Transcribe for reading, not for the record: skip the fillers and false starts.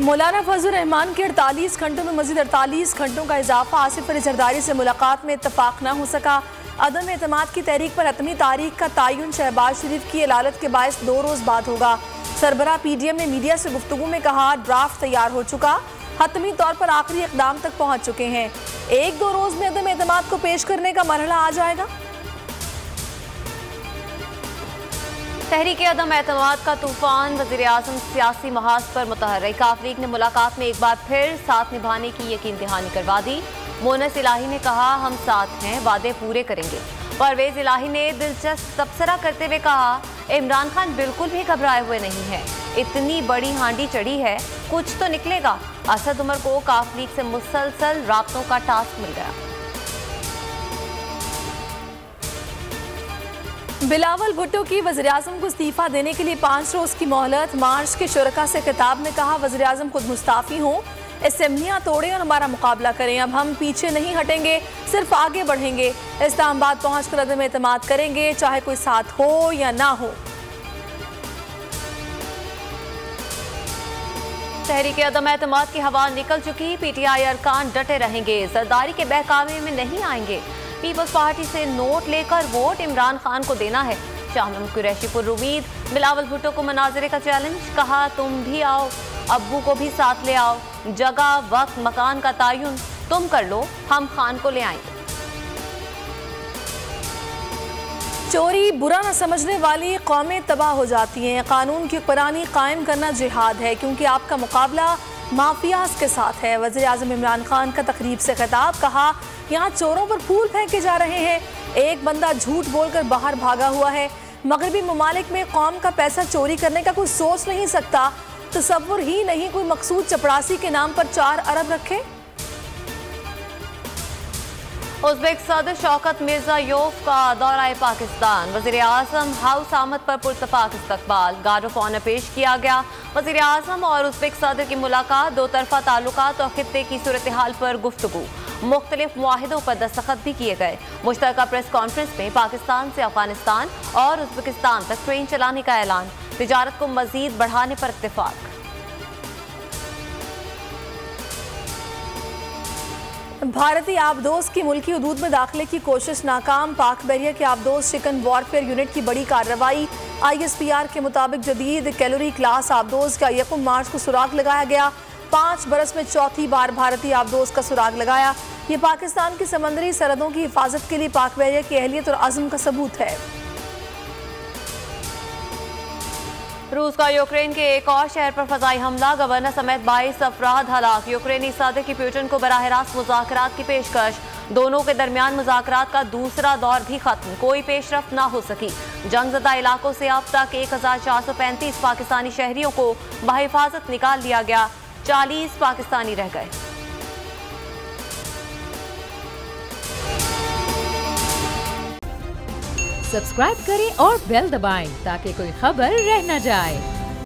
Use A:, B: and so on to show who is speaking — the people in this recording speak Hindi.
A: मौलाना फजल रहमान के 48 घंटों में मजीद 48 घंटों का इजाफा। आसिफ अली जरदारी से मुलाकात में इत्तफाक न हो सका। अदम एतमाद की तहरीक पर हतमी तारीख का तयन शहबाज शरीफ की अदालत के बायस 2 रोज़ बाद होगा। सरबराह PDM ने मीडिया से गुफ्तगू में कहा, ड्राफ्ट तैयार हो चुका, हतमी तौर पर आखिरी इक़दाम तक पहुँच चुके हैं। 1-2 रोज़ में अदम एतमाद को पेश करने का मरहला आ जाएगा।
B: तहरीक अदम एतमाद का तूफान, वज़ीर आज़म सियासी महाज पर मुतहर्रिक। आफ लीग ने मुलाकात में एक बार फिर साथ निभाने की यकीन दहानी करवा दी। मोनस इलाही ने कहा, हम साथ हैं, वादे पूरे करेंगे। परवेज इलाही ने दिलचस्प तबसरा करते हुए कहा, इमरान खान बिल्कुल भी घबराए हुए नहीं है, इतनी बड़ी हांडी चढ़ी है, कुछ तो निकलेगा। असद उमर को काफ लीग से मुसलसल राब्तों का टास्क मिल गया।
A: बिलावल भुट्टो की वज़ीर-ए-आज़म को इस्तीफा देने के लिए 5 रोज़ की मोहलत। मार्च के शुरका से खिताब में कहा, वज़ीर-ए-आज़म खुद मुस्ताफ़ी हों, असेंबलियाँ तोड़ें और हमारा मुकाबला करें। अब हम पीछे नहीं हटेंगे, सिर्फ आगे बढ़ेंगे। इस्लामाबाद पहुँच कर अदम एतमाद करेंगे, चाहे कोई साथ हो या ना हो।
B: तहरीक अदम एतमाद की हवा निकल चुकी। PTI अरकान डटे रहेंगे, जरदारी के बहकावे में नहीं आएंगे। पीपल्स पार्टी से नोट लेकर वोट इमरान खान को देना है। शाह महमूद कुरैशी पर उम्मीद। बिलावल भुट्टो को मनाजरे का चैलेंज, कहा, तुम भी आओ, अब्बू को भी साथ ले आओ, जगह वक्त मकान का तयन तुम कर लो, हम खान को ले आएंगे।
A: चोरी बुरा न समझने वाली कौमें तबाह हो जाती हैं। कानून की हुक्मरानी कायम करना जिहाद है, क्योंकि आपका मुकाबला माफियाज के साथ है। वज़ीर आज़म इमरान खान का तकरीब से खिताब, कहा, यहाँ चोरों पर फूल फेंके जा रहे हैं। एक बंदा झूठ बोलकर बाहर भागा हुआ है। मगरबी ममालिक में कौम का पैसा चोरी करने का कोई सोच नहीं सकता। तसव्वुर ही नहीं कोई मकसूद चपड़ासी के नाम पर 4 अरब रखे।
B: उज़्बेक सदर शौकत मिर्ज़ायोव का दौरा पाकिस्तान। वज़ीर आज़म हाउस आमद पर पुरतफाक इस्तकबाल, गार्ड ऑफ ऑनर पेश किया गया। वज़ीर आज़म और उज़्बेक सदर की मुलाकात, 2 तरफ़ा ताल्लुकात और खित्ते की सूरत हाल पर गुफ्तगू। मुख्तलिफ मुआहिदों पर दस्तखत भी किए गए। मुश्तरका प्रेस कॉन्फ्रेंस में पाकिस्तान से अफगानिस्तान और उज़्बेकिस्तान तक ट्रेन चलाने का ऐलान। तिजारत को मज़ीद बढ़ाने पर इत्तेफाक।
A: भारतीय आबदोज की मुल्की हदूद में दाखिले की कोशिश नाकाम। पाक बहरिया के आबदोज चिकन वॉरफेयर यूनिट की बड़ी कार्रवाई। ISPR के मुताबिक जदीद कैलोरी क्लास आबदोज का 1 मार्च को सुराग लगाया गया। 5 बरस में चौथी बार भारतीय आबदोज का सुराग लगाया। ये पाकिस्तान की समंदरी सरहदों की हिफाजत के लिए पाक बहरिया की अहलियत और अज़्म का सबूत है।
B: रूस का यूक्रेन के एक और शहर पर फजाई हमला, गवर्नर समेत 22 अफराद हलाक। यूक्रेनी सदर की पुतिन को बराह रास्त मुज़ाकरात की पेशकश। दोनों के दरमियान मुज़ाकरात का दूसरा दौर भी खत्म, कोई पेशरफ्त ना हो सकी। जंगज़दा इलाकों से अब तक 1435 पाकिस्तानी शहरियों को बहिफाजत निकाल लिया गया, 40 पाकिस्तानी रह गए।
C: सब्सक्राइब करें और बेल दबाएं ताकि कोई खबर रह न जाए।